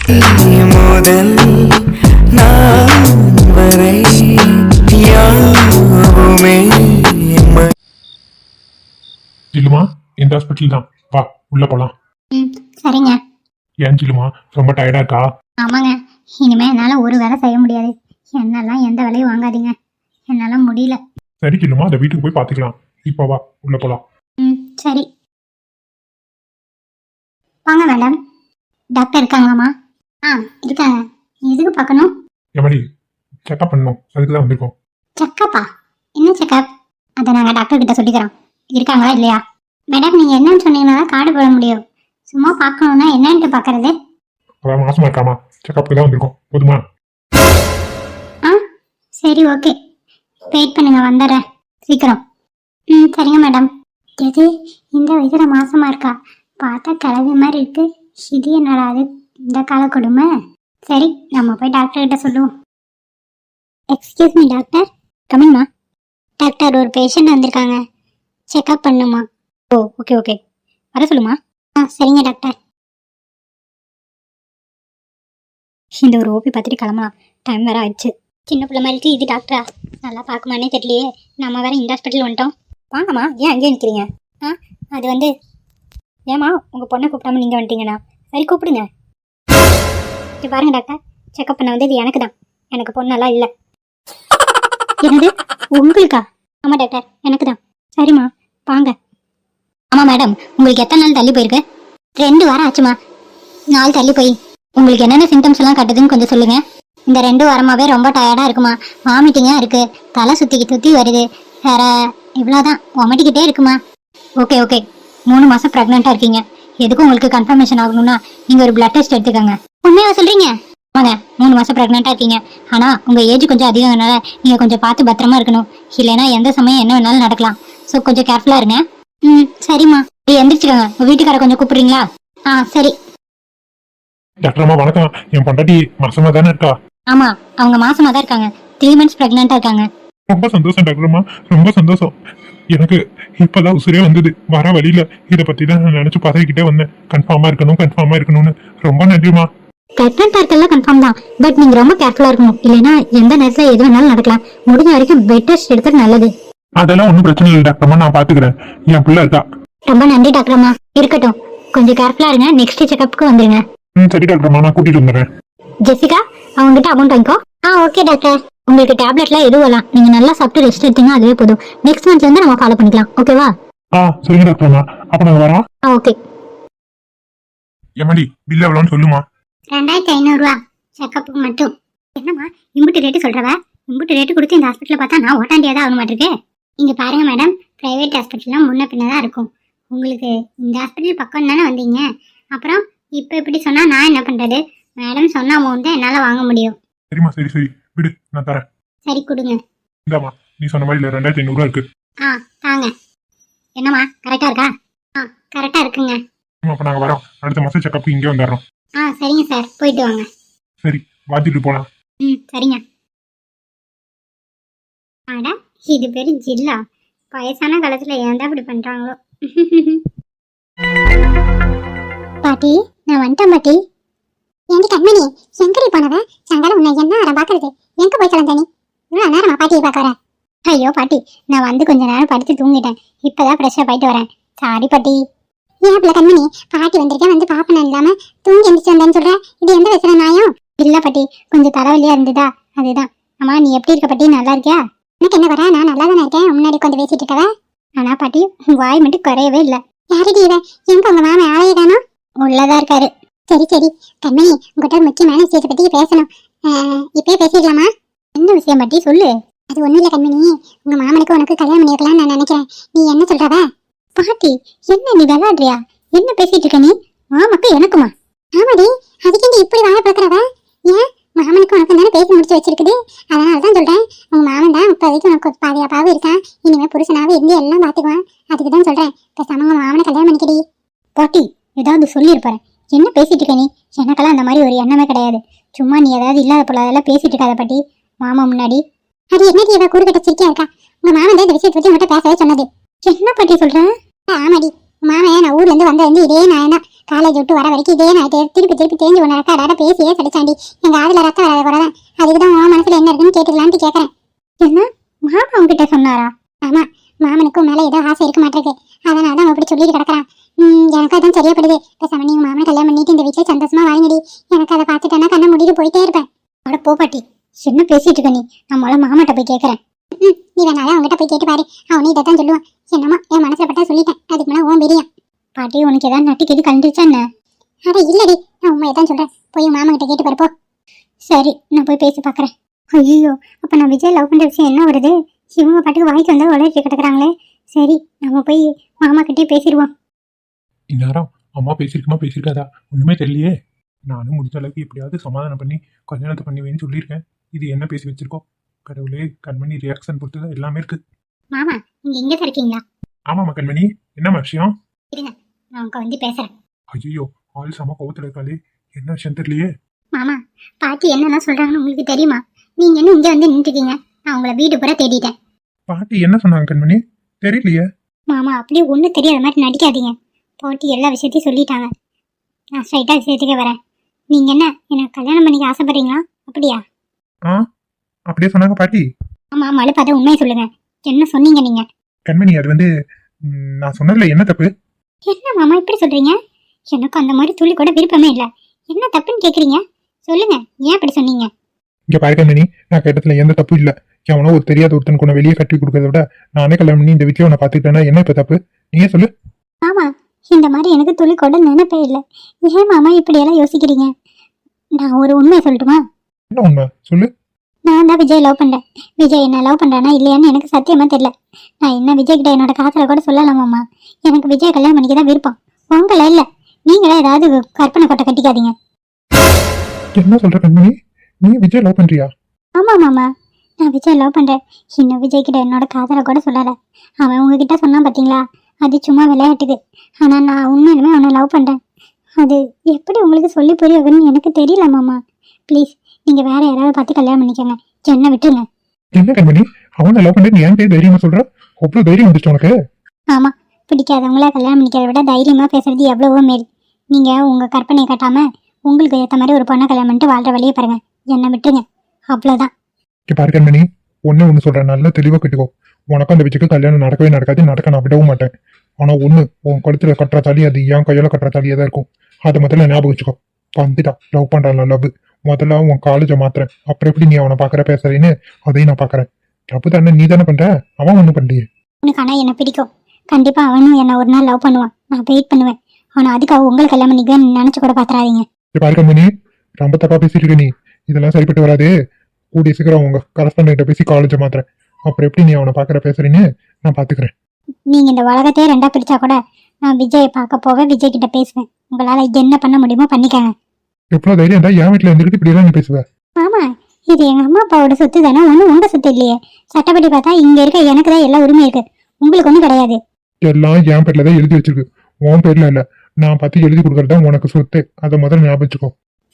முதல் நான் வரை யாவுமே ஜில்லுமா இந்த ஹாஸ்பிட்டல் தான், வா உள்ள போலாம். சரிங்க. ஏன் ஜில்லுமா ரொம்ப டயர்டா இருக்கா? ஆமாங்க, இனிமே என்னால ஒரு வேலை செய்ய முடியாது. என்னெல்லாம் எந்த வேலையும் வாங்காதீங்க, என்னால முடியல. சரி ஜில்லுமா, அந்த வீட்டுக்கு போய் பாத்துக்கலாம். இப்ப வா உள்ள போலாம். சரி வாங்க மேடம். டாக்டர் இருக்காங்களாமா? இருக்காங்க. எதுக்கு பார்க்கணும்? எமடி செக்அப் பண்ணணும், அதுக்கு தான் வந்திருக்கோம். செக்கப்பா? என்ன செக்கப்? அதை நாங்கள் டாக்டர் கிட்ட சொல்லிக்கிறோம். இருக்காங்களா இல்லையா? மேடம் நீங்கள் என்னன்னு சொன்னீங்கன்னா கார்டு போட முடியும். சும்மா பார்க்கணுன்னா என்னன்ட்டு பார்க்கறது? அதான் மாசமா இருக்காமா, செக்அப்புக்கு தான் வந்திருக்கோம். போதுமா? சரி ஓகே, வெயிட் பண்ணுங்க, வந்துடுறேன் சீக்கிரம். சரிங்க மேடம். எது இந்த வயசுல மாசமா இருக்கா? பார்த்தா கிளவி மாதிரி இருக்கு. இது என்னடா அது, இந்த கால கொடுமை. சரி நம்ம போய் டாக்டர் கிட்ட சொல்லுவோம். Excuse me doctor. கமிங்மா. டாக்டர் ஒரு பேஷண்ட் வந்திருக்காங்க, செக்அப் பண்ணுமா? ஓ ஓகே ஓகே, வர சொல்லுமா. சரிங்க டாக்டர். இந்த ஒரு ஓபி பார்த்துட்டு கிளம்பலாம், டைம் வேற ஆயிடுச்சு. சின்ன பிள்ளை மாதிரி இது டாக்டரா? நல்லா பார்க்குமானே தெரியலையே. நம்ம வேற இந்த ஹாஸ்பிட்டல் வந்துட்டோம். வாங்கம்மா, ஏன் அங்கேயே நிற்கிறீங்க? அது வந்து ஏம்மா உங்கள் பொண்ணை கூப்பிடாம நீங்கள் வந்துட்டீங்கண்ணா? சரி கூப்பிடுங்க. இது பாருங்க டாக்டர், செக்அப் பண்ண வந்து இது எனக்கு தான். எனக்கு பொண்ணெல்லாம் இல்லை. என்னது உங்களுக்கா? ஆமாம் டாக்டர், எனக்கு தான். சரிம்மா வாங்க. ஆமாம் மேடம், உங்களுக்கு எத்தனை நாள் தள்ளி போயிருக்கு? 2 வாரம் ஆச்சுமா. 4 தள்ளி போய். உங்களுக்கு என்னென்ன சிம்டம்ஸ் எல்லாம் கட்டுதுன்னு கொஞ்சம் சொல்லுங்க. இந்த 2 வாரமாவே ரொம்ப டயர்டாக இருக்குமா, வாமிட்டிங்காக இருக்கு, தலை சுற்றி வருது, வேற இவ்வளோதான், வாமிட்டிக்கிட்டே இருக்குமா. ஓகே ஓகே, 3 மாதம் ப்ரெக்னெண்ட்டாக இருக்கீங்க. எதுக்கும் உங்களுக்கு கன்ஃபர்மேஷன் ஆகணும்னா நீங்கள் ஒரு பிளட் டெஸ்ட் எடுத்துக்கோங்க. உண்மையாக சொல்கிறீங்க? ஆமாங்க, 3 மாதம் ப்ரெக்னெண்ட்டாக இருக்கீங்க. ஆனால் உங்கள் ஏஜ் கொஞ்சம் அதிகம்னால நீங்கள் கொஞ்சம் பார்த்து பத்திரமா இருக்கணும். இல்லைன்னா எந்த சமயம் என்ன வேணாலும் நடக்கலாம். ஸோ கொஞ்சம் கேர்ஃபுல்லாக இருங்க. சரிம்மா. எந்திரிச்சுக்கோங்க, உங்கள் வீட்டுக்கார கொஞ்சம் கூப்பிடுறீங்களா? சரி. டாக்டர் அம்மா வணக்கம். என் பொண்டாட்டி மாசமா தானே இருக்கா? ஆமாம், அவங்க மாசமாக தான் இருக்காங்க. 3 months ப்ரெக்னெண்ட்டாக இருக்காங்க. ரொம்ப சந்தோஷம் டாக்டர் அம்மா, ரொம்ப சந்தோஷம். எனக்கு இப்பதான் உசுரே வந்தது. வர வழியில இதை பத்தி தான் நான் நினைச்சு பதவிக்கிட்டே வந்தேன். கன்ஃபார்மா இருக்கணும்னு. ரொம்ப நன்றிமா. ப்ரெக்னெண்ட்டாக இருக்கலாம் கன்ஃபார்ம் தான், பட் நீங்கள் ரொம்ப கேர்ஃபுல்லாக இருக்கணும். இல்லைன்னா எந்த நேரத்தில் எது வேணாலும் நடக்கலாம். முடிஞ்ச வரைக்கும் பெட் டெஸ்ட் எடுத்துட்டு நல்லது. அதெல்லாம் ஒன்றும் பிரச்சனை இல்லை டாக்டர் அம்மா, நான் பாத்துக்கிறேன். என் பிள்ளை இருக்கா. ரொம்ப நன்றி டாக்டர் அம்மா. இருக்கட்டும், கொஞ்சம் கேர்ஃபுல்லாக இருங்க. நெக்ஸ்ட் செக்அப்புக்கு வந்துருங்க. சரி டாக்டர் அம்மா, நான் கூட்டிட்டு வந்துடுறேன். ஜெசிகா, அவங்ககிட்ட அமௌண்ட் வாங்கிக்கோ. Okay doctor. உங்களுக்கு டேப்லெட்லாம் எதுவும் வரலாம், நீங்கள் நல்லா சாப்பிட்டு ரெஸ்ட் எடுத்தீங்க, அதுவே போதும். நெக்ஸ்ட் மந்த்லேருந்து நம்ம ஃபாலோ பண்ணிக்கலாம், ஓகேவா? சரிங்க டாக்டர் அம்மா, அப்போ நாங்கள் வரோம். ஓகே. எம்மாடி பில் எவ்வளோன்னு சொல்லுமா. 2500 ரூபா செக்கப்புக்கு மட்டும். என்னம்மா இம்புட்டு ரேட்டு சொல்கிறவ? இம்புட்டு ரேட்டு கொடுத்து இந்த ஹாஸ்பிட்டலில் பார்த்தா நான் ஓட்டாண்டியாக தான் ஆக மாட்டிருக்கேன். இங்கே பாருங்க மேடம், ப்ரைவேட் ஹாஸ்பிட்டல்லாம் முன்ன பின்ன தான் இருக்கும். உங்களுக்கு இந்த ஹாஸ்பிட்டல் பக்கம் தானே வந்தீங்க, அப்புறம் இப்போ இப்படி சொன்னால் நான் என்ன பண்ணுறது? மேடம் சொன்ன அமௌண்ட் தான் என்னால் வாங்க முடியும். சரிம்மா, சரி விடு, நான் தரேன். சரி கொடுங்க. இந்தாம்மா, நீ சொன்ன மாதிரி 2500 ரூபா இருக்கு. தாங்க. என்னம்மா கரெக்டாக இருக்கா? கரெக்டாக இருக்குங்க. அப்போ நாங்கள் வரோம். அடுத்த மாதம் செக்கப்புக்கு இங்கே வந்துடுறோம். சரிங்க சார், போயிட்டு வாங்க. சரி, வாத்திட்டு போகலாம். சரிங்க. ஆடா, இது பேரு ஜில்லா. வயசான காலத்துல ஏன் தான் இப்படி பண்றாங்களோ. பாட்டி, நான் வந்துட்டேன் பாட்டி. ஏண்டி கண்மணி, எங்கடி போனவ? சங்கடம் உன்னை என்ன நேரம் பாக்குறது? எங்க போய் கலந்த நீ? இவ்வளவு நேரமா பாட்டியை பார்க்க வர? ஐயோ பாட்டி, நான் வந்து கொஞ்ச நேரம் படுத்து தூங்கிட்டேன். இப்பதான் ஃப்ரெஷ்ஷா போயிட்டு வரேன். சாரி பாட்டி. ஏன் பிள்ளை கண்மணி, பாட்டி வந்திருக்கேன், வந்து பாப்பன இல்லாம தூங்கி எந்திரிச்சு வந்தேன்னு சொல்ற? இது எந்த வயசுல நியாயம்? இல்ல பாட்டி, கொஞ்சம் தலைவலியா இருந்ததா, அதுதான். அம்மா நீ எப்படி இருக்க பாட்டி, நல்லா இருக்கியா? எனக்கு என்ன வர, நான் நல்லா தானே இருக்கேன். முன்னாடி கொஞ்சம் பேசிட்டு இருக்கவ. ஆனா பாட்டி, வாய் மட்டும் குறையவே இல்லை. யாருடி இவ? எங்க உங்க மாமா ஆளையே தானோ? உள்ளதா இருக்காரு. சரி கண்மணி, உங்ககிட்ட முக்கியமான விஷயத்தை பத்தி பேசணும். இப்பயே பேசிடலாமா? என்ன விஷயம் பாட்டி, சொல்லு. அது ஒண்ணும் இல்ல கண்மணி, உங்க மாமனுக்கு உனக்கு கல்யாணம் பண்ணி வைக்கலாம்னு நான் நினைக்கிறேன். நீ என்ன சொல்றவ? பாட்டி, என்ன நீ விளையாடுறியா? என்ன பேசிட்டு இருக்க நீ? மாமாக்கு எனக்குமா? ஆமாடி, அதுக்கு இப்படி வாழ பார்க்கறவ? ஏன் மாமனுக்கு உனக்கு தானே பேசி முடிச்சு வச்சிருக்குது, அதனாலதான் சொல்றேன். உங்க மாமன் தான் இப்போதைக்கு உனக்கு பாதுகாப்பாகவும் இருக்கான். இனிமே புருஷனாவே இருந்து எல்லாம் பாத்துக்குவான். அதுக்கு தான் சொல்றேன், பேசாம உங்க மாமனை கல்யாணம் பண்ணிக்கடி. பாட்டி, ஏதாவது சொல்லியிருப்பாரு. என்ன பேசிட்டு இருக்க நீ? எனக்கெல்லாம் அந்த மாதிரி ஒரு எண்ணமே கிடையாது. சும்மா நீ ஏதாவது இல்லாத போல அதெல்லாம் பேசிட்டு இருக்காத பாட்டி, மாமா முன்னாடி. அது என்னடி இவ கூறு கட்ட சிரிக்கியா இருக்கா? உங்க மாமன் தான் இந்த விஷயத்தை பத்தி உங்கள்கிட்ட பேசவே சொன்னது. என்ன பாட்டி சொல்ற? ஆமாடி, மாமன் நான் ஊர்ல இருந்து வந்த இதே நான் தான் காலேஜ் விட்டு வர வரைக்கும் இதே நான் திருப்பி திருப்பி தேஞ்சு ஒன்று ரெக்கார்டாட பேசியே கிடைச்சாண்டி எங்க ஆதுல ரத்தம் வராத கூட தான். அதுக்கு தான் உன் மனசுல என்ன இருக்குன்னு கேட்டுக்கலான்ட்டு கேட்கறேன். என்ன மாமா உங்ககிட்ட சொன்னாரா? ஆமா, மாமனுக்கும் மேல ஏதோ ஆசை இருக்க மாட்டேருக்கு. அதனால தான் அப்படி சொல்லிட்டு கிடக்குறான். எனக்கு அதான் சரியாப்படுது. பேசாம நீ மாமனை கல்யாணம் பண்ணிட்டு இந்த வீட்டுல சந்தோஷமா வாங்கிடி. எனக்கு அதை பார்த்துட்டேன்னா கண்ணை மூடிட்டு போயிட்டே இருப்பேன். அவட போப்பாட்டி, என்ன பேசிட்டு இருக்க நீ? நம்மள மாமாட்ட போய் கேட்கறேன். நீ வேணாலும் அவங்ககிட்ட போய் கேட்டு பாரு, அவனே இதைத்தான் சொல்லுவான். என்னமா என் மனசுல பட்டா சொல்லிட்டேன், அதுக்கு மேலே ஓன் பிரியான். பாட்டி உனக்கு ஏதாவது நட்டுக்கு எது கலந்துருச்சா என்ன? அட இல்லடி, நான் உண்மையை தான் சொல்றேன். போய் மாமா கிட்ட கேட்டு பாருப்போ. சரி, நான் போய் பேசி பாக்குறேன். ஐயோ, அப்ப நான் விஜய் லவ் பண்ற விஷயம் என்ன வருது? இவங்க பாட்டுக்கு வாய்க்கு வந்தா வளர்ச்சி கிடக்குறாங்களே. சரி, நம்ம போய் மாமா கிட்டே பேசிடுவோம். இந்நேரம் அம்மா பேசியிருக்காதா ஒண்ணுமே தெரியலையே. நானும் முடிஞ்ச அளவுக்கு எப்படியாவது சமாதானம் பண்ணி கல்யாணத்தை பண்ணுவேன்னு சொல்லியிருக்கேன். இது என்ன பேசி வச்சிருக்கோம்? கடவுளே, கண்மணி ரியாக்ஷன் பொறுத்து தான் எல்லாமே இருக்கு. மாமா, நீங்க இங்க தான் இருக்கீங்களா? ஆமாம்மா கண்மணி, என்னம்மா விஷயம்? இருங்க, நான் உங்க வந்து பேசுறேன். ஐயோ, ஆள் சம கோவத்துல இருக்காளே, என்ன விஷயம் தெரியலையே. மாமா, பாட்டி என்னென்ன சொல்றாங்கன்னு உங்களுக்கு தெரியுமா? நீங்க என்ன இங்க வந்து நின்றுட்டீங்க? நான் உங்களை வீடு பூரா தேடிட்டேன். பாட்டி என்ன சொன்னாங்க கண்மணி? தெரியலையே. மாமா, அப்படியே ஒன்றும் தெரியாத மாதிரி நடிக்காதீங்க. பாட்டி எல்லா விஷயத்தையும் சொல்லிட்டாங்க. நான் ஸ்ட்ரைட்டா விஷயத்துக்கே வரேன். நீங்க என்ன கல்யாணம் பண்ணிக்க ஆசைப்படுறீங்களா? அப்படியா? ஆ, அப்படியே சொன்னாங்க பாட்டி. ஆமா, மழுப்பாத உண்மையை சொல்லுங்க. என்ன சொன்னீங்க நீங்க? கண்மணி, அது வந்து நான் சொன்னதுல என்ன தப்பு? என்ன மாமா இப்படி சொல்றீங்க? எனக்கு அந்த மாதிரி துளி கூட விருப்பமே இல்லை. என்ன தப்புன்னு கேக்குறீங்க? சொல்லுங்க, ஏன் அப்படி சொன்னீங்க? இங்க பாரு கண்மணி, நான் கேட்டதுல எந்த தப்பு இல்ல. எவனோ ஒரு தெரியாத ஒருத்தனுக்கு உன்னை வெளியே கட்டி கொடுக்கறத விட நானே கல்யாணம் பண்ணி இந்த வீட்டுல உன்னை பாத்துக்கிட்டேன்னா என்ன இப்ப தப்பு? நீயே சொல்லு. ஆமா, இந்த மாதிரி எனக்கு துளி கூட நினைப்பே இல்லை. ஏன் மாமா இப்படி எல்லாம் யோசிக்கிறீங்க? நான் ஒரு உண்மையை சொல்லட்டுமா? என்ன உண்மை சொல்லு. நான் தான் விஜய் லவ் பண்றேன். விஜய் என்ன லவ் பண்றானா இல்லையான்னு எனக்கு சத்தியமா தெரியல. நான் என்ன விஜய் கிட்ட என்னோட காதல கூட சொல்லலாமாம்மா. எனக்கு விஜய் கல்யாணம் பண்ணிக்க தான் விருப்பம். உங்கள இல்ல, நீங்களே ஏதாவது கற்பனை கொட்டை கட்டிக்காதீங்க. என்ன சொல்ற கண்மணி? நீ விஜய் லவ் பண்றியா? ஆமா மாமா, நான் விஜய் லவ் பண்றேன். இன்னும் விஜய் கிட்ட என்னோட காதல கூட சொல்லல. அவன் உங்ககிட்ட சொன்னான் பாத்தீங்களா, அது சும்மா விளையாட்டுக்கு. ஆனா நான் உண்மையிலுமே அவனை லவ் பண்றேன். அது எப்படி உங்களுக்கு சொல்லி புரியுதுன்னு எனக்கு தெரியல மாமா. ப்ளீஸ், நீங்க வேற யாராவது பார்த்து கல்யாணம் பண்ணிக்கோங்க, என்ன விட்டுருங்க. என்ன கண்மணி, அவனை லவ் பண்ணி நீ ஏன் தைரியமா சொல்ற? அவ்வளவு தைரியம் வந்துச்சு உனக்கு? ஆமா, பிடிக்காதவங்கள கல்யாணம் பண்ணிக்கிறத விட தைரியமா பேசுறது எவ்வளவோ மேல். நீங்க உங்க கற்பனையை கட்டாம உங்களுக்கு ஏற்ற மாதிரி ஒரு பொண்ணை கல்யாணம் பண்ணிட்டு வாழ்ற வழியை பாருங்க, என்ன விட்டுருங்க, அவ்வளவுதான். பாரு கண்மணி, ஒண்ணு சொல்றேன், நல்லா தெளிவா கேட்டுக்கோ. உனக்கும் அந்த விஜய்க்கு கல்யாணம் நடக்கவே நடக்காது, நடக்க நான் விடவும் மாட்டேன். ஆனா ஒண்ணு, உன் கழுத்துல கட்டுற தாலி அது என் கையால கட்டுற தாலியா தான் இருக்கும். அதை முதல்ல ஞாபகம் வச்சுக்கோ. வந்துட்டா லவ் பண்றான் லவ், முதல்ல உன் காலேஜை மாத்துறேன். அப்புறம் எப்படி நீ அவனை பாக்குற பேசுறேன்னு அதையும் நான் பாக்குறேன். தப்பு தானே நீ தானே பண்ற, அவன் ஒண்ணும் பண்ணலையே. உனக்கு ஆனா என்ன பிடிக்கும், கண்டிப்பா அவனும் என்ன ஒரு நாள் லவ் பண்ணுவான், நான் வெயிட் பண்ணுவேன். ஆனா அதுக்காக உங்களுக்கு கல்யாணம் பண்ணிக்குவேன்னு நினைச்சு கூட பாத்துறாதீங்க. பாரு கண்மணி, ரொம்ப தப்பா பேசிட்டு இருக்க நீ. இதெல்லாம் சரிப்பட்டு வராது. கூடிய சீக்கிரம் உங்க கரஸ்பாண்ட் கிட்ட பேசி காலேஜை மாத்துறேன். அப்புறம் எப்படி நீ அவனை பாக்குற பேசுறேன்னு நான் பாத்துக்கிறேன். நீங்க இந்த உலகத்தையே ரெண்டா பிரிச்சா கூட நான் விஜயை பார்க்க போவேன், விஜய் கிட்ட பேசுவேன். உங்களால என்ன பண்ண முடியுமோ பண்ணிக்கங்க. எவ்வளவு தைரியம் தான் என் வீட்டுல இருந்துட்டு இப்படி எல்லாம் நீ பேசுவ? ஆமா, இது எங்க அம்மா அப்பாவோட சொத்து தானே, ஒன்றும் உங்க சொத்து இல்லையே. சட்டப்படி பார்த்தா இங்க இருக்க எனக்கு தான் எல்லா உரிமையும் இருக்கு, உங்களுக்கு ஒன்றும் கிடையாது. எல்லாம் என் பேர்ல தான் எழுதி வச்சிருக்கு, உன் பேர்ல இல்ல. நான் பார்த்து எழுதி கொடுக்கறது தான் உனக்கு சொத்து, அதை முதல்ல ஞாபகம் வச்சுக்கோ.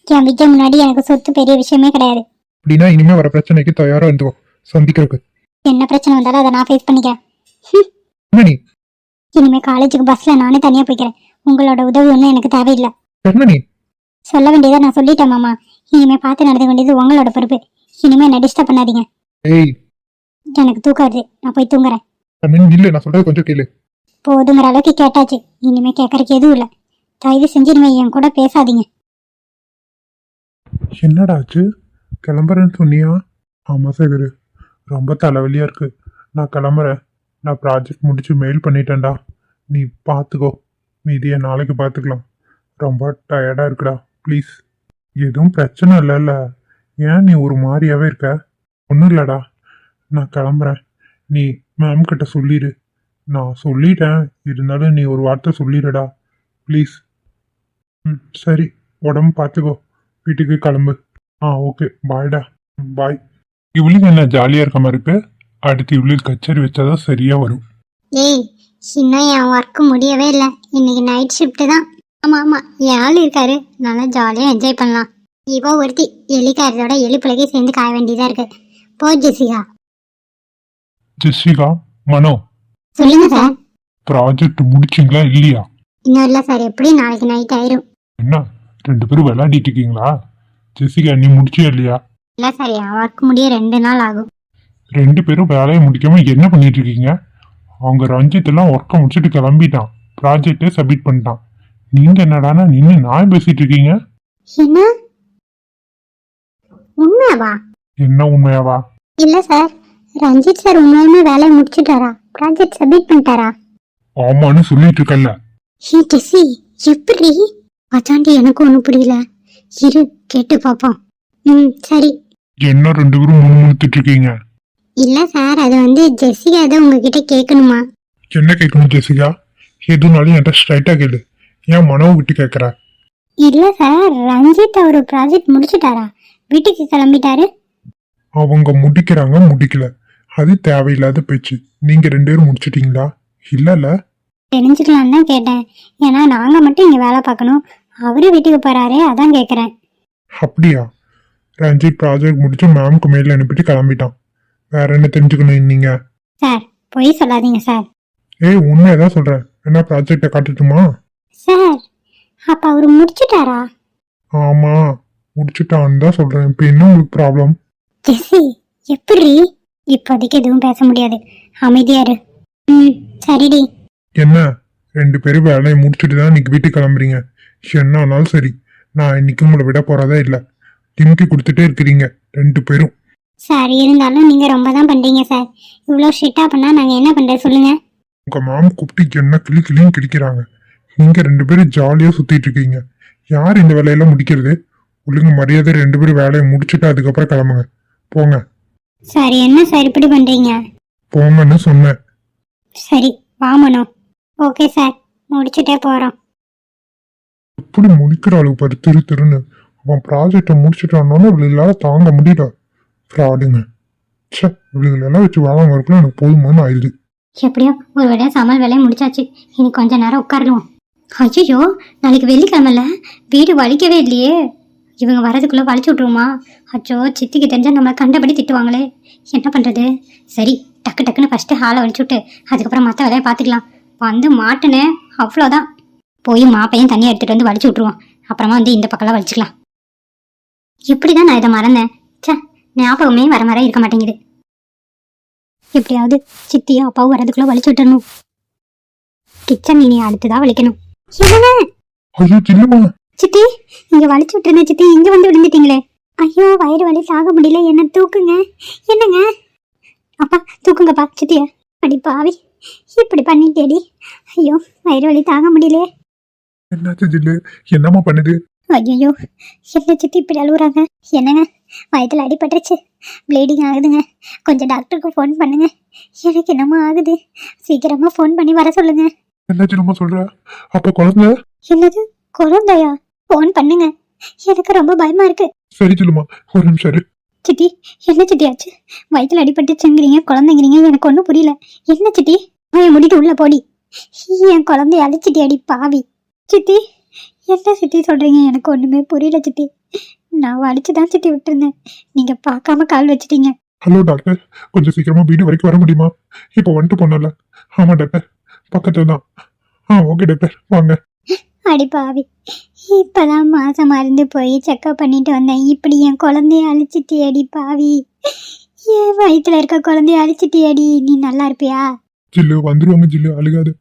என் விஜய் முன்னாடி எனக்கு சொத்து பெரிய விஷயமே கிடையாது. அப்படின்னா இனிமே வர பிரச்சனைக்கு தயாரா இருந்துக்கோ, சந்திக்கிறதுக்கு. என்ன பிரச்சனை வந்தாலும் அதை நான் ஃபேஸ் பண்ணிக்கிறேன். கண்மணி, இனிமே காலேஜுக்கு பஸ்ல நானே தனியா போய்க்கிறேன். உங்களோட உதவி ஒன்றும் எனக்கு தேவையில்லை. கண்மணி, சொல்ல வேண்டியதை நான் சொல்லிட்டேன் மாமா. இனிமே பார்த்து நடந்து வேண்டியது உங்களோட பொறுப்பு. இனிமே என்ன டிஸ்டர்ப் பண்ணாதீங்க. ஏய் எனக்கு தூக்கம் வருது, நான் போய் தூங்குறேன். கண்மணி இல்ல, நான் சொல்றது கொஞ்சம் கேளு. போதுங்கிற அளவுக்கு கேட்டாச்சு, இனிமே கேட்கறதுக்கு எதுவும் இல்லை. தயவு செஞ்சு இனிமே என் கூட பேசாதீங்க. என்னடா ஆச்சு? கிளம்புறேன்னு சொன்னியா? ஆமா சேகர், ரொம்ப தலைவலியா இருக்கு. நான் கிளம்புறேன். நான் ப்ராஜெக்ட் முடிச்சு மெயில் பண்ணிட்டேன்டா. நீ பார்த்துக்கோ, மீதியை நாளைக்கு பார்த்துக்கலாம். ரொம்ப டயர்டா இருக்குடா, ப்ளீஸ். எதுவும் பிரச்சனை இல்லைல்ல? ஏன் நீ ஒரு மாதிரியாவே இருக்க? ஒன்றும் இல்லடா, நான் கிளம்புறேன். நீ மேம் கிட்ட சொல்லிடு. நான் சொல்லிட்டேன், இருந்தாலும் நீ ஒரு வார்த்தை சொல்லிடுடா ப்ளீஸ். ம் சரி, உடம்பு பார்த்துக்கோ, வீட்டுக்கு கிளம்பு. ஓகே, பாய்டா. பாய். இவளுக்கு என்ன ஜாலியாக இருக்க மாதிரி இருக்கு? அடுத்து இவளுக்கு கச்சேரி வச்சாதான் சரியா வரும். ஏய், இன்னும் என் ஒர்க்கு முடியவே இல்லை. இன்னைக்கு நைட் ஷிஃப்ட் தான். ஆமா ஆமா, என் ஆள் இருக்காரு, நல்லா ஜாலியாக என்ஜாய் பண்ணலாம். இப்போ ஒருத்தி எலிக்காரத்தோட எலிப்புலகே சேர்ந்து காய வேண்டியதா இருக்கு. போ ஜெசிகா. ஜெசிகா, மனோ, சொல்லுங்க சார். ப்ராஜெக்ட் முடிச்சிங்களா இல்லையா? இன்னும் இல்லை சார், எப்படி நாளைக்கு நைட் ஆயிரும். என்ன 2 பேரும் விளையாடிட்டு இருக்கீங்களா? ஜெசிகா நீ முடிச்சியா இல்லையா? இல்லை சார், என் ஒர்க் முடிய 2 நாள் ஆகும். 2 பேரும் வேலையை முடிக்காம என்ன பண்ணிட்டு இருக்கீங்க? அவங்க ரஞ்சித் எல்லாம் ஒர்க்கை முடிச்சுட்டு கிளம்பிட்டான், ப்ராஜெக்டை சப்மிட் பண்ணிட்டான். நீங்க என்னடானா நின்று நான் பேசிட்டு இருக்கீங்க? என்ன உண்மையாவா? என்ன உண்மையாவா? இல்லை சார், ரஞ்சித் சார் உண்மையுமே வேலையை முடிச்சுட்டாரா? Project submit பண்ணிட்டாரா? ஆமான்னு சொல்லிட்டு இருக்கல்ல. ஹே டெசி, எப்படி? அதாண்டி எனக்கு ஒன்றும் புரியல. இரு கேட்டு பார்ப்போம். சரி. என்ன 2 பேரும் முணுமுணுத்துட்டு இருக்கீங்க? இல்லை சார், அது வந்து ஜெசிகா அதை உங்ககிட்ட கேட்கணுமா? என்ன கேட்கணும் ஜெசிகா? எதுனாலும் என்கிட்ட ஸ்ட்ரைட்டா கேளு. ஏன் மனவை விட்டு கேட்கற? இல்லை சார், ரஞ்சித் அவர் ப்ராஜெக்ட் முடிச்சுட்டாரா? வீட்டுக்கு கிளம்பிட்டாரு. அவங்க முடிக்கிறாங்க, முடிக்கல, அது தேவையில்லாத பேச்சு. நீங்க 2 பேரும் முடிச்சிட்டீங்களா? இல்லல்ல. தெரிஞ்சுக்கலாம் தான் கேட்டேன். ஏன்னா நாங்கள் மட்டும் இங்கே வேலை பார்க்கணும், அவரு வீட்டுக்கு போறாரே, அதான் கேட்குறேன். அப்படியா? ரஞ்சித் ப்ராஜெக்ட் முடிச்சு மேம்க்கு மெயில் அனுப்பிட்டு கிளம்பிட்டான். வேற என்ன தெரிஞ்சுக்கணும் நீங்க? சார் பொய் சொல்லாதீங்க சார். ஏய் உண்மையதான் சொல்றேன். என்ன ப்ராஜெக்டை காட்டட்டுமா? சார் அப்போ அவர் முடிச்சுட்டாரா? ஆமா முடிச்சுட்டான்னு தான் சொல்றேன். இப்போ என்ன உங்களுக்கு ப்ராப்ளம்? ஜெசி எப்படி? இப்போதைக்கு எதுவும் பேச முடியாது, அமைதியா இரு. சரிடி. என்ன 2 பேரும் வேலையை முடிச்சுட்டு தான் இன்னைக்கு வீட்டுக்கு கிளம்புறீங்க? என்ன ஆனாலும் சரி, நான் இன்னைக்கு உங்களை விட போறதா இல்லை. டிமிக்கி கொடுத்துட்டே இருக்கிறீங்க 2 பேரும். சார் இருந்தாலும் நீங்க ரொம்ப தான் பண்றீங்க சார். இவ்வளோ ஸ்ட்ரிக்டா பண்ணா நாங்க என்ன பண்றது சொல்லுங்க. உங்க மேம் கூப்பிட்டு என்ன கிளியும் கிடிக்கிறாங்க. நீங்க 2 பேரும் ஜாலியா சுத்திட்டு இருக்கீங்க. யார் இந்த வேலையெல்லாம் முடிக்கிறது? ஒழுங்கு மரியாதை 2 பேரும் வேலையை முடிச்சுட்டு அதுக்கப்புறம் கிளம்புங்க. போங்க. சார் என்ன சார் இப்படி பண்றீங்க? போங்கன்னு சொன்னேன். சரி வாமனோ. ஓகே சார், முடிச்சுட்டே போறோம். எப்படி முடிக்கிற அளவுக்கு பாரு, திருன்னு. அவன் ப்ராஜெக்டை முடிச்சுட்டானோன்னு இவளால தாங்க முடியல. ஃப்ராடுங்க. சே, இவளுகளெல்லாம் வச்சு வேலை இருக்குன்னு எனக்கு போதுமானு ஆயிடுது. எப்படியோ ஒரு வேலையா சமையல் வேலையை முடிச்சாச்சு. இனி கொஞ்ச நேரம் உட்காரலாம். ஐயோ நாளைக்கு வெள்ளிக்கிழமைல வீடு வலிக்கவே இல்லையே. இவங்க வரதுக்குள்ள வலிச்சு விட்ருவோமா? அச்சோ சித்திக்கு தெரிஞ்சா நம்மளை கண்டபடி திட்டுவாங்களே, என்ன பண்றது? சரி டக்கு டக்குன்னு ஃபர்ஸ்ட் ஹாலை வலிச்சு விட்டு அதுக்கப்புறம் மற்ற வேலையை பார்த்துக்கலாம். வந்து மாட்டுனேன் அவ்வளோதான். போய் மாப்பையும் தண்ணியை எடுத்துட்டு வந்து வலிச்சு விட்ருவோம். அப்புறமா வந்து இந்த பக்கம்லாம் வலிச்சுக்கலாம். எப்படிதான் நான் இதை மறந்தேன்? சே, ஞாபகமே வர இருக்க மாட்டேங்குது. எப்படியாவது சித்தியும் அப்பாவும் வரதுக்குள்ள வலிச்சு விட்டுறணும். கிச்சன் இனி அடுத்துதான் வலிக்கணும். ஐயோ சின்னம்மா. சித்தி இங்க வலிச்சு விட்டுருந்தேன் சித்தி, இங்க வந்து விழுந்துட்டீங்களே. ஐயோ வயிறு வலி சாக முடியல, என்ன தூக்குங்க. என்னங்க அப்பா தூக்குங்கப்பா சித்திய. அடி பாவி இப்படி பண்ணிட்டேடி. ஐயோ வயிறு வலி தாங்க முடியலையே. என்னாச்சு ஜில்லு? என்னம்மா பண்ணுது? ஐயோ என்ன சித்தி இப்படி அழுகுறாங்க? என்னங்க வயிற்றுல அடிபட்டுருச்சு, ப்ளீடிங் ஆகுதுங்க. கொஞ்சம் டாக்டருக்கு ஃபோன் பண்ணுங்க. எனக்கு என்னமோ ஆகுது, சீக்கிரமா ஃபோன் பண்ணி வர சொல்லுங்க. என்ன சின்னம்மா சொல்ற? அப்ப குழந்தை? என்னது குழந்தையா? ஃபோன் பண்ணுங்க, எனக்கு ரொம்ப பயமா இருக்கு. சரி சொல்லுமா, ஒரு நிமிஷம் இரு. சித்தி என்ன சித்தி ஆச்சு? வயிற்றுல அடிபட்டுச்சுங்கிறீங்க, குழந்தைங்கிறீங்க, எனக்கு ஒன்றும் புரியல. என்ன சித்தி? அவன் முடிட்டு உள்ள போடி. என் குழந்தைய அழிச்சிட்டி அடி பாவி. சித்தி என்ன சித்தி சொல்றீங்க? எனக்கு ஒண்ணுமே புரியல சித்தி. நான் வலிச்சுதான் சித்தி விட்டுருந்தேன், நீங்க பார்க்காம கால் வச்சிட்டீங்க. ஹலோ டாக்டர், கொஞ்சம் சீக்கிரமா வீடு வரைக்கும் வர முடியுமா? இப்போ வந்துட்டு போனல. ஆமா டாக்டர், பக்கத்துல தான். ஓகே டாக்டர் வாங்க. அடி பாவி, இப்பதான் மாசம் மருந்து போய் செக்அப் பண்ணிட்டு வந்தேன், இப்படி என் குழந்தைய அழிச்சிட்டி அடி பாவி. என் வயிற்றுல இருக்க குழந்தைய அழிச்சிட்டி அடி. நீ நல்லா இருப்பியா? ஜில்லு வந்துருவாங்க ஜில்லு, அழுகாது,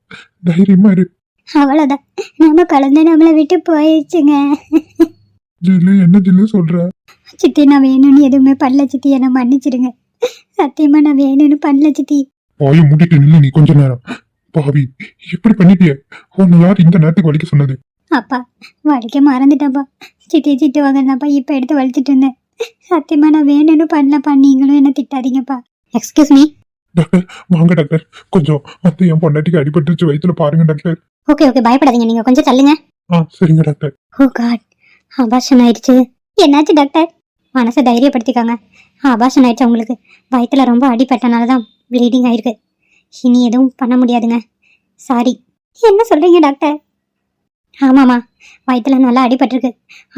தைரியமா இரு. அவ்வளவுதான், நம்ம குழந்தை நம்மளை விட்டு போயிடுச்சுங்க. ஜில்லு என்ன ஜில்லு சொல்ற? சித்தி நான் வேணும்னு எதுவுமே பண்ணல சித்தி, என்ன மன்னிச்சிடுங்க. சத்தியமா நான் வேணும்னு பண்ணல சித்தி. பாய மூடிட்டு நில்லு நீ கொஞ்ச நேரம். பாவி இப்படி பண்ணிட்டிய? உன்னை யார் இந்த நேரத்துக்கு வலிக்க சொன்னது? அப்பா வலிக்க மறந்துட்டப்பா. சித்தி திட்டு வாங்கப்பா, இப்ப எடுத்து வலிச்சிட்டு இருந்தேன். சத்தியமா நான் வேணும்னு பண்ணலப்பா, நீங்களும் என்ன திட்டாதீங்கப்பா. Excuse me doctor. வாங்க டாக்டர், கொஞ்சம் வந்து என் பொண்டாட்டிக்கு அடிபட்டுருச்சு, வயித்துல பாருங்க டாக்டர். ஓகே ஓகே பயப்படாதீங்க, நீங்க கொஞ்சம் தள்ளுங்க. சரிங்க டாக்டர். ஓ காட், அபார்ஷன் ஆயிடுச்சு. என்னாச்சு டாக்டர்? மனசை தைரியப்படுத்திக்காங்க. அபார்ஷன் ஆயிடுச்சு உங்களுக்கு. வயிற்றுல ரொம்ப அடிப்பட்டனால தான் ப்ளீடிங் ஆயிருக்கு. இனி எதுவும் பண்ண முடியாதுங்க, சாரி. என்ன சொல்றீங்க டாக்டர்? ஆமாம்மா, வயிற்றுல நல்லா அடிபட்டிருக்கு.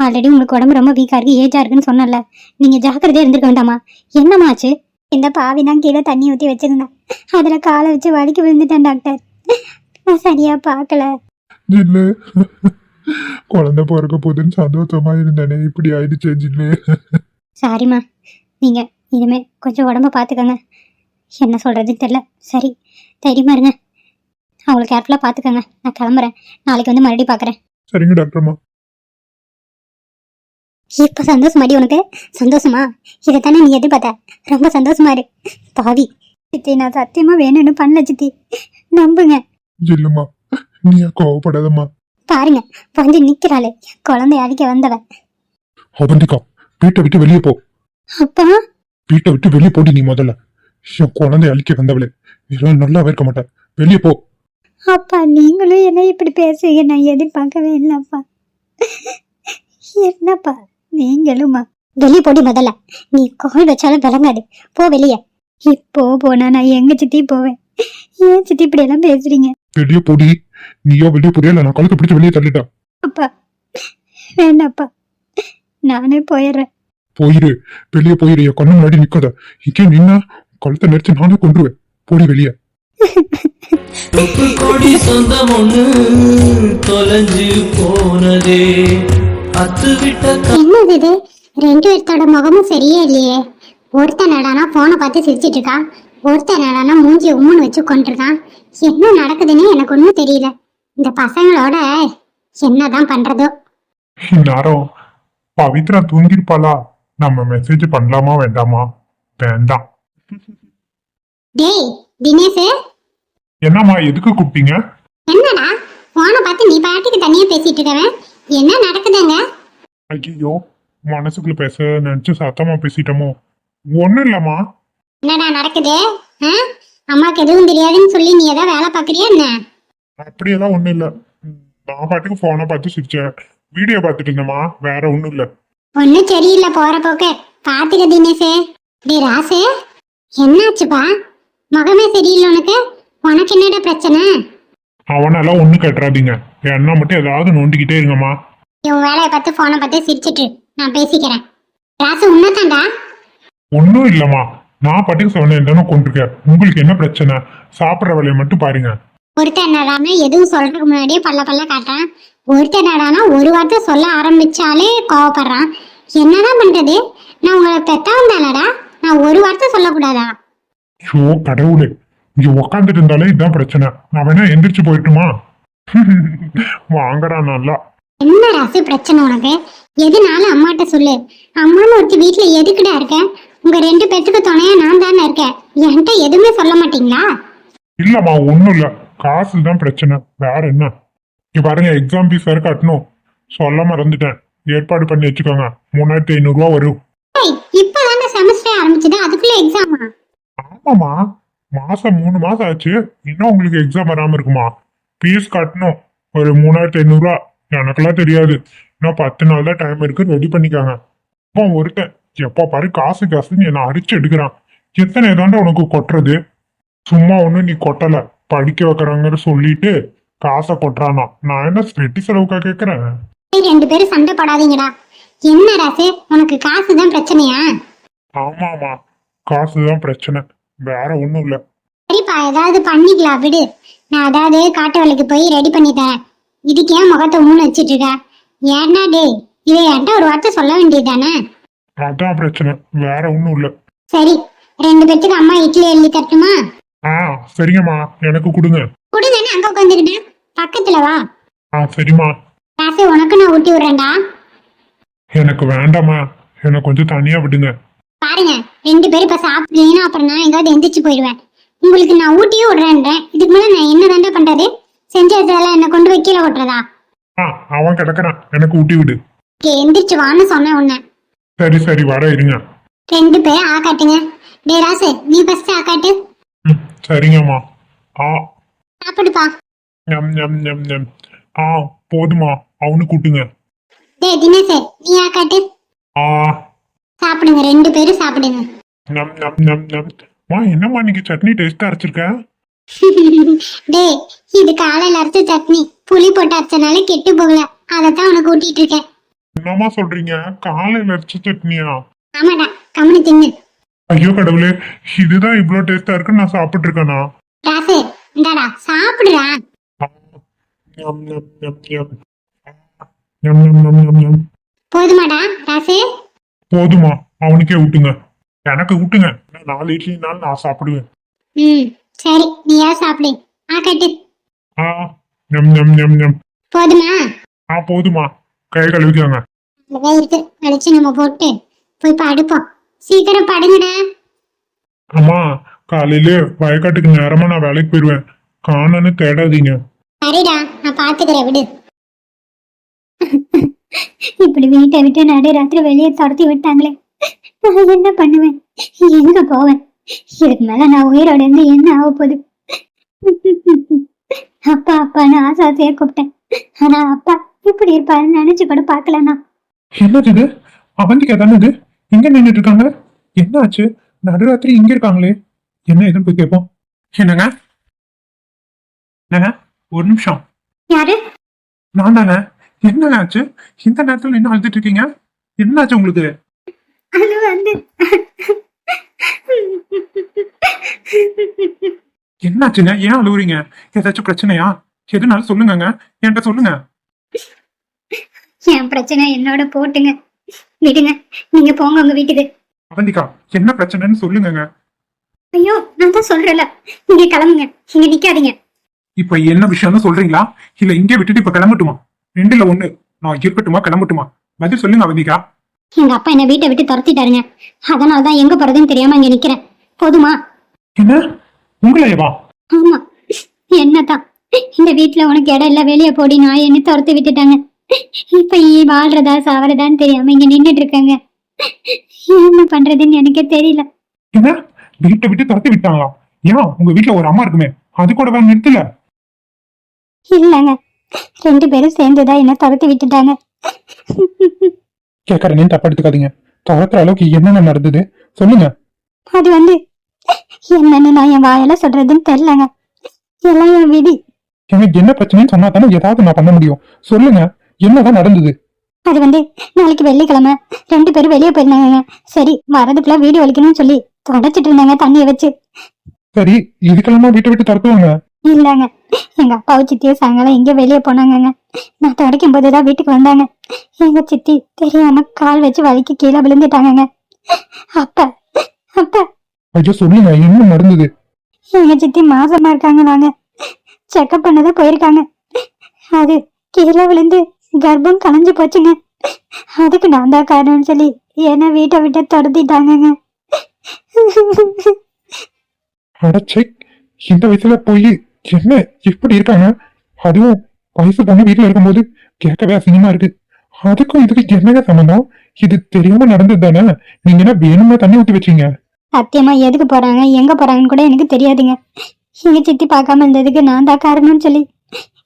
ஆல்ரெடி உங்களுக்கு உடம்பு ரொம்ப வீக்காக இருக்கு, ஏஜாக இருக்குன்னு சொன்னல. நீங்கள் ஜாக்கிரதையாக இருந்திருக்க வேண்டாமா? என்னம்மா ஆச்சு? இந்த பாவி தான் கீழே தண்ணி ஊற்றி வச்சிருந்தேன், அதில் காலை வச்சு வலிக்கு விழுந்துட்டேன் டாக்டர். நான் சரியாக பார்க்கல. ஜில்லு, குழந்தை பிறக்க போகுதுன்னு சந்தோஷமா இருந்தேனே, இப்படி ஆயிடுச்சே ஜில்லு. சாரிம்மா, நீங்க இனிமே கொஞ்சம் உடம்ப பார்த்துக்கோங்க. என்ன சொல்றதுன்னு தெரியல. சரி, தைரியமா இருங்க. அவங்களை கேர்ஃபுல்லாக பார்த்துக்கோங்க. நான் கிளம்புறேன். நாளைக்கு வந்து மறுபடியும் பார்க்குறேன். சரிங்க டாக்டர்மா. இப்போ சந்தோஷமாடி உனக்கு? சந்தோஷமா? இதை தானே நீ எதிர்பார்த்த? ரொம்ப சந்தோஷமா இரு. பாவி சித்தி, நான் சத்தியமா வேணும்னு பண்ணல சித்தி, நம்புங்க. ஜில்லுமா, நீ கோவப்படாதம்மா. பாருங்க, வந்து நிக்கிறாளே குழந்தை அடிக்க வந்தவன். அவந்திகா, வீட்டை விட்டு வெளியே போ. அப்பா, வீட்டை விட்டு வெளியே போடி நீ முதல்ல. என் குழந்தை அழிக்க வந்தவளே, இதெல்லாம் நல்லாவே இருக்க மாட்டேன். வெளியே போ. அப்பா நீங்களும் என்ன இப்படி பேசுவீங்க? நான் எதிர்பார்க்கவே இல்லப்பா. என்னப்பா நீங்களுமா? வெளியே போடி முதல்ல. நீ கால் வச்சாலும் விளங்காது. போ வெளியே. இப்போ போனா நான் எங்க சித்தி போவேன்? ஏன் சித்தி இப்படி எல்லாம் பேசுறீங்க? வெளியே போடி. நீயோ வெளியே போறியா இல்ல நான் கழுத்தை பிடிச்சு வெளியே தள்ளிட்டா? அப்பா வேண்டாப்பா, நானே போயிடுறேன். போயிரு, வெளியே போயிரு. என் கண்ணு முன்னாடி நிக்காத. இங்கே நின்னா கழுத்தை நெரிச்சு நானே கொண்டுருவேன். போடி வெளியே. தொப்பு கொடி சொந்தம் ஒண்ணு தொலைஞ்சு போனதே, அத்து விட்ட என்னது இது? ரெண்டு பேர்த்தோட முகமும் சரியே இல்லையே. ஒருத்தன் நடனா போனை பார்த்து சிரிச்சிட்டு இருக்கான், ஒருத்தன் நடனா மூஞ்சி உம்முன்னு வச்சு கொண்டிருக்கான். என்ன நடக்குதுன்னு எனக்கு ஒன்றும் தெரியல. இந்த பசங்களோட என்னதான் பண்றதோ. இந்நேரம் பவித்ரா தூங்கிருப்பாளா? நம்ம மெசேஜ் பண்ணலாமா வேண்டாமா? வேண்டாம். டேய் தினேஷ், என்னம்மா, எதுக்கு கூப்பிட்டீங்க? என்னடா போனை பார்த்து நீ பாட்டுக்கு தனியா பேசிட்டு இருக்கவன்? என்ன நடக்குதுங்க? ஐயோ, மனசுக்குள்ள பேச நினைச்சு சத்தமா பேசிட்டோமோ? ஒண்ணும் இல்லம்மா. என்னடா நடக்குது? ஆ? அம்மாக்கு எதுவும் தெரியாதுன்னு சொல்லி நீ ஏதாவது வேலை பார்க்கறியா என்ன? அப்படியெல்லாம் ஒண்ணும் இல்ல. நான் பாட்டுக்கு போனை பார்த்து சிரிச்சேன். வீடியோ பார்த்துட்டு இருந்தேம்மா, வேற ஒண்ணும் இல்ல. ஒன்னும் சரியில்லை போற போக்க. பாத்துக்க தினேஷே. டேய் ராசு, என்னாச்சுப்பா? முகமே சரியில்லை உனக்கு. உனக்கு என்னடா பிரச்சனை? அவனெல்லாம் ஒண்ணு கட்டுறாதீங்க. என்ன மட்டும் ஏதாவது நோண்டிக்கிட்டே இருங்கம்மா. இவன் வேலையை பார்த்து போனை பார்த்து சிரிச்சிட்டு நான் பேசிக்கிறேன். ராசு உன்னதாண்டா. ஒன்னும் இல்லம்மா, நான் பாட்டுக்கு சொன்னேன் கொண்டிருக்கேன். உங்களுக்கு என்ன பிரச்சனை? சாப்பிட்ற வேலையை மட்டும் பாருங்க. ஒருத்தன் என்னடானா எதுவும் சொல்றதுக்கு முன்னாடியே பல்ல பல்ல காட்டுறான். ஒருத்தன் என்னடானா ஒரு வார்த்தை சொல்ல ஆரம்பிச்சாலே கோவப்படுறான். என்னதான் பண்றது? நான் உங்களை பெத்தவன் தானடா, நான் ஒரு வார்த்தை சொல்லக்கூடாதா? ஷோ கடவுளே, இங்க உக்காந்துட்டு இருந்தாலே இதுதான் பிரச்சனை. நான் வேணா எந்திரிச்சு போயிட்டுமா? வாங்கடா நல்லா. என்ன ராசு பிரச்சனை உனக்கு? எதுனாலும் அம்மாட்ட சொல்லு. அம்மான்னு ஒருத்தி வீட்டுல எதுக்குடா இருக்க? உங்க ரெண்டு பேத்துக்கு துணையா நான் தானே இருக்கேன். என்கிட்ட எதுவுமே சொல்ல மாட்டீங்களா? இல்லம்மா, ஒண்ணும் இல்ல. காசு தான் பிரச்சனை, வேற என்ன? இங்க பாருங்க, எக்ஸாம் ஃபீஸ் வேற கட்டணும். சொல்ல மறந்துட்டேன். ஏற்பாடு பண்ணி வச்சுக்கோங்க. 3500 ரூபா வரும். ஏய், இப்பதானே செமஸ்டர் ஆரம்பிச்சது, அதுக்குள்ள எக்ஸாமா? ஆமாமா, மாசம் 3 மாசம் ஆச்சு. இன்னும் உங்களுக்கு எக்ஸாம் வராம இருக்குமா? ஃபீஸ் கட்டணும் ஒரு 3500 ரூபா. எனக்கெல்லாம் தெரியாது. இன்னும் 10 நாள் தான் டைம் இருக்கு, ரெடி பண்ணிக்காங்க. இப்போ ஒருத்தன் எப்போ பாரு காசு காசுன்னு என்ன அரிச்சு எடுக்கிறான். எத்தனை தாண்டா உனக்கு கொட்டுறது? சும்மா ஒண்ணு நீ கொட்டல, படிக்க வைக்கிறாங்கன்னு சொல்லிட்டு காசை கொட்டுறானா? நான் என்ன வெட்டி செலவுக்கா கேக்குறேன்? ரெண்டு பேரும் சண்டை போடாதீங்கடா. என்ன ராசு, உனக்கு காசு தான் பிரச்சனையா? ஆமாமா, காசுதான் பிரச்சனை, வேற ஒண்ணும் இல்ல. சரிப்பா, ஏதாவது பண்ணிக்கலாம் விடு. நான் அதாவது காட்டு வேலைக்கு போய் ரெடி பண்ணி தரேன். இதுக்கு ஏன் முகத்தை மூணு வச்சிட்டு இருக்க? ஏன்னா டேய், இதை என்கிட்ட ஒரு வார்த்தை சொல்ல வேண்டியதுதானே? அதான் பிரச்சனை, வேற ஒண்ணும் இல்ல. சரி, ரெண்டு பேத்துக்கு அம்மா இட்லி எழுதி தரட்டுமா? சரிங்கம்மா, எனக்கு கொடுங்க. கொடுங்கன்னு அங்க உட்காந்துக்கிட்டேன், பக்கத்துல வா. சரிம்மா. ராசு, உனக்கு நான் ஊட்டி விடுறேன்டா. எனக்கு வேண்டாமா, எனக்கு கொஞ்சம் தனியா விடுங்க. பாருங்க, ரெண்டு பேரும் இப்ப சாப்பிடலீங்கன்னா அப்புறம் நான் எங்காவது எந்திரிச்சு போயிடுவேன். உங்களுக்கு நான் ஊட்டியே விடுறேன்றேன். இதுக்கு மேல நான் என்ன தாண்டா பண்றது? செஞ்சதெல்லாம் என்ன கொண்டு போய் கீழே ஓட்டுறதா? அவன் கிடக்குறான், எனக்கு ஊட்டி விடு. எந்திரிச்சு வான்னு சொன்னேன் உன்ன. சரி சரி, வர இருங்க. ரெண்டு பேரும் ஆக்காட்டுங்க. டே ராசு, நீ ஃபர்ஸ்ட் ஆக்காட்டு. சரிங்கம்மா. சாப்பிடுப்பா. ஞம் ஞம் ஞம் ஞம். போதுமா, அவனு கூட்டுங்க. டே தினேஷ், நீ ஆக்காட்டு. சாப்பிடுங்க, ரெண்டு பேரும் சாப்பிடுங்க. நம் நம் நம் நம். என்னம்மா நீங்க சட்னி டேஸ்டா அரைச்சிருக்க? டேய், இது காலையில அரைச்ச சட்னி. புளி போட்டு அரைச்சனால கெட்டு போகல, அதத்தான் உனக்கு ஊட்டிட்டு இருக்கேன். என்னம்மா சொல்றீங்க? காலையில அரைச்ச சட்னியா? ஆமாடா, கம்முனு தின்னு. ஐயோ கடவுளே, இதுதான் இவ்வளவு டேஸ்டா இருக்குன்னு நான் சாப்பிட்டு இருக்கேனா? ராசு, இந்தாடா சாப்பிடுறா. ஞம், ஞம், ஞம், ஞம். ஞம், ஞம், ஞம், ஞம், ஞம். போதுமாடா ராசு? போதுமா, அவனுக்கே விட்டுங்க. எனக்கு விட்டுங்க. நான் 4 இட்லினாலும் நான் சாப்பிடுவேன். ம் சரி, நீயா சாப்பிடு. கட்டு. ஆ ஞம், ஞம், ஞம், ஞம். போதுமா? போதுமா, கை கழுவிக்கோங்க. அதுவே இருக்கு, அடிச்சு நம்ம போட்டு போய் படுப்போம். சீக்கிரம் படுங்கடா. அம்மா, காலையில வயக்காட்டுக்கு நேரமா நான் வேலைக்கு போயிடுவேன். காணன்னு தேடாதீங்க. சரிடா, நான் பாத்துக்கிறேன், விடு. இப்படி வீட்டை விட்டு நடு ராத்திரி வெளியே துரத்தி விட்டாங்களே, நான் என்ன பண்ணுவேன்? எங்க போவேன்? இதுக்கு மேல நான் உயிரோட இருந்து என்ன ஆக போகுது? அப்பா அப்பான்னு ஆசாசையா கூப்பிட்டேன். ஆனா அப்பா இப்படி இருப்பாருன்னு நினைச்சு கூட பாக்கலண்ணா. என்னது இது? அவந்திக்கா தானே இது? இங்க நின்றுட்டு இருக்காங்க. என்ன ஆச்சு? நடுராத்திரி இங்க இருக்காங்களே, என்ன ஏதுன்னு போய் கேட்போம். என்னங்க? என்னங்க, ஒரு நிமிஷம். யாரு? நான் தானே. என்னங்க ஆச்சு? இந்த நேரத்துல என்ன அழுதுட்டு இருக்கீங்க? என்ன ஆச்சு உங்களுக்கு? அது வந்து என்னாச்சுங்க? ஏன் அழுவுறீங்க? ஏதாச்சும் பிரச்சனையா? எதுனாலும் சொல்லுங்கங்க, என்கிட்ட சொல்லுங்க. என் பிரச்சனை என்னோட போட்டுங்க, விடுங்க. நீங்க போங்க உங்க வீட்டுக்கு. அவந்திகா, என்ன பிரச்சனைன்னு சொல்லுங்கங்க. ஐயோ, நான் தான் சொல்றேன்ல, நீங்க கிளம்புங்க, இங்க நிக்காதீங்க. இப்ப என்ன விஷயம்னு சொல்றீங்களா, இல்ல இங்கே விட்டுட்டு இப்ப கிளம்பட்டுமா? ரெண்டுல ஒண்ணு. நான் இருக்கட்டுமா கிளம்பட்டுமா? பதில் சொல்லுங்க அவந்திகா. எங்க அப்பா என்ன வீட்டை விட்டு துரத்திட்டாருங்க. அதனாலதான் எங்க போறதுன்னு தெரியாம இங்க நிக்கிறேன். போதுமா? என்ன, உங்களையவா? ஆமா, என்னதான் இந்த வீட்டுல உனக்கு இடம் இல்ல, வெளியே போடி, நான் என்ன துரத்தி விட்டுட்டாங்க. இப்ப வாழ்றதா சாவறதான்னு தெரியாம இங்க நின்னுட்டு இருக்காங்க. என்ன பண்றதுன்னு எனக்கே தெரியல. என்ன, வீட்டை விட்டு துரத்தி விட்டாங்களா? ஏன், உங்க வீட்டுல ஒரு அம்மா இருக்குமே, அது கூட வேற நிறுத்தல? இல்லங்க, 2 பேரும் சேர்ந்துதான் என்ன துரத்தி விட்டுட்டாங்க. கேட்கறேன்னு தப்பா எடுத்துக்காதீங்க. துரத்துற அளவுக்கு என்னென்ன நடந்தது சொல்லுங்க. அது வந்து என்னன்னு நான் என் வாயால சொல்றதுன்னு தெரியலங்க. எல்லாம் என் விதி. எனக்கு என்ன பிரச்சனைன்னு சொன்னா தானே ஏதாவது நான் பண்ண முடியும். சொல்லுங்க, என்னதான் நடந்தது? அது வந்து நாளைக்கு வெள்ளிக்கிழமை 2 பேரும் வெளியே போயிருந்தாங்க. சரி, வரதுக்குள்ள வீடு வலிக்கணும்னு சொல்லி தொடச்சிட்டு இருந்தாங்க தண்ணியை வச்சு. சரி, இதுக்கெல்லாமா வீட்டை விட்டு துரத்துவாங்க? இல்லங்க, எங்க அப்பாவு சித்தியும் சாயங்காலம் எங்க வெளியே போனாங்கங்க. நான் துடைக்கும் போதுதான் வீட்டுக்கு வந்தாங்க. எங்க சித்தி தெரியாம கால் வச்சு வலிக்கு கீழே விழுந்துட்டாங்கங்க. அப்ப அப்ப ஐயோ, சொல்லுங்க, என்ன நடந்தது? எங்க சித்தி மாசமா இருக்காங்க. நாங்க செக்கப் பண்ணத போயிருக்காங்க. அது கீழே விழுந்து கர்ப்பம் கலைஞ்சு போச்சுங்க. அதுக்கு நான் தான் காரணம்னு சொல்லி என்ன வீட்டை விட்டு துரத்திட்டாங்கங்க. அடச்சை, இந்த வயசுல போய் என்ன இப்படி இருக்காங்க? அதுவும் வயசு பொண்ணு வீட்டுல இருக்கும்போது கேட்கவே அசிங்கமா இருக்கு. அதுக்கும் இதுக்கு என்னங்க சம்பந்தம்? இது தெரியாம நடந்தது தானே? நீங்க என்ன வேணுமா தண்ணி ஊத்தி வச்சீங்க? சத்தியமா எதுக்கு போறாங்க எங்க போறாங்கன்னு கூட எனக்கு தெரியாதுங்க. எங்க சித்தி பார்க்காம இருந்ததுக்கு நான் தான் காரணம்னு சொல்லி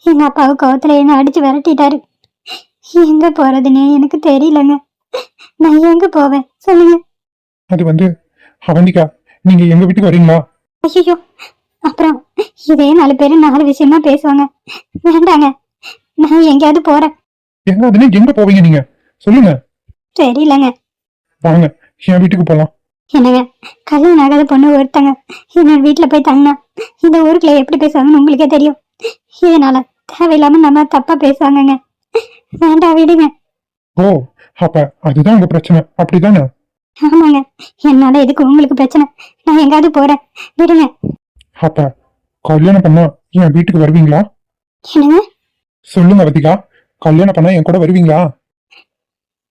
எங்க அப்பாவு கோவத்துல என்ன அடிச்சு விரட்டிட்டாரு. எங்க போறதுன்னு எனக்கு தெரியலங்க. நான் எங்க போவேன் சொல்லுங்க? அது வந்து அவந்திகா, நீங்க எங்க வீட்டுக்கு வரீங்களா? ஐயோ, அப்புறம் இதே 4 பேரு 4 விஷயமா பேசுவாங்க. வேண்டாங்க, நான் எங்கேயாவது போறேன். எங்க அதுன்னு எங்க போவீங்க நீங்க? சொல்லுங்க. தெரியலங்க. வாங்க, என் வீட்டுக்கு போலாம். என்னங்க, கல்யாணம் ஆகாத பொண்ணு ஒருத்தங்க என்னோட வீட்டுல போய் தங்கினா இந்த ஊருக்குள்ள எப்படி பேசுவாங்கன்னு உங்களுக்கே தெரியும். இதனால தேவையில்லாம நம்ம தப்பா பேசுவாங்கங்க. வேண்டாம், விடுங்க. ஓ, அப்ப அதுதான் உங்க பிரச்சனை, அப்படிதானே? ஆமாங்க, என்னால எதுக்கு உங்களுக்கு பிரச்சனை? நான் எங்காவது போறேன், விடுங்க. அப்ப கல்யாணம் பண்ணா என் வீட்டுக்கு வருவீங்களா? என்னங்க சொல்லுங்க அவதிகா, கல்யாணம் பண்ணா என் கூட வருவீங்களா?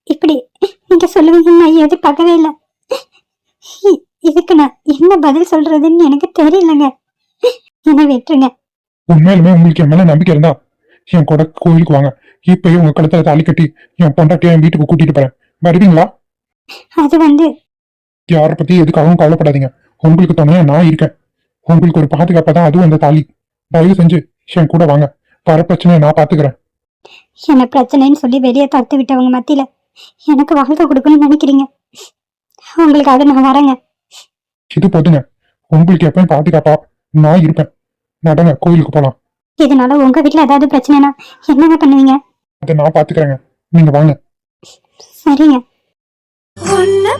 இப்படி நீங்க சொல்லுவீங்கன்னு நான் எதிர்பார்க்கவே இல்லை. இதுக்கு நான் என்ன பதில் சொல்றதுன்னு எனக்கு தெரியலங்க. என்ன விட்டுருங்க. உண்மையிலுமே உங்களுக்கு என் மேல நம்பிக்கை இருந்தா என் கூட கோயிலுக்கு வாங்க. இப்பயே உங்க கழுத்துல தாலி கட்டி என் பொண்டாட்டிய என் வீட்டுக்கு கூட்டிட்டு போறேன். வருவீங்களா? அது வந்து யாரை பத்தி எதுக்காகவும் கவலைப்படாதீங்க. உங்களுக்கு துணையா நான் இருக்கேன். உங்களுக்கு ஒரு பாதுகாப்பா தான் அதுவும் அந்த தாலி. தயவு செஞ்சு என் கூட வாங்க. வர பிரச்சனையை நான் பாத்துக்கிறேன். என்ன பிரச்சனைன்னு சொல்லி வெளியே தடுத்து விட்டவங்க மத்தியில எனக்கு வாழ்க்கை கொடுக்கணும்னு நினைக்கிறீங்க. உங்களுக்காக நான் வரேங்க. இது போதுங்க. உங்களுக்கு எப்பயும் பாதுகாப்பா நான் இருப்பேன். நடங்க, கோயிலுக்கு போலாம். இதனால உங்க வீட்டுல ஏதாவது பிரச்சனைனா என்னங்க பண்ணுவீங்க? அதை நான் பாத்துக்கிறேங்க. நீங்க வாங்க. சரிங்க. உன்னை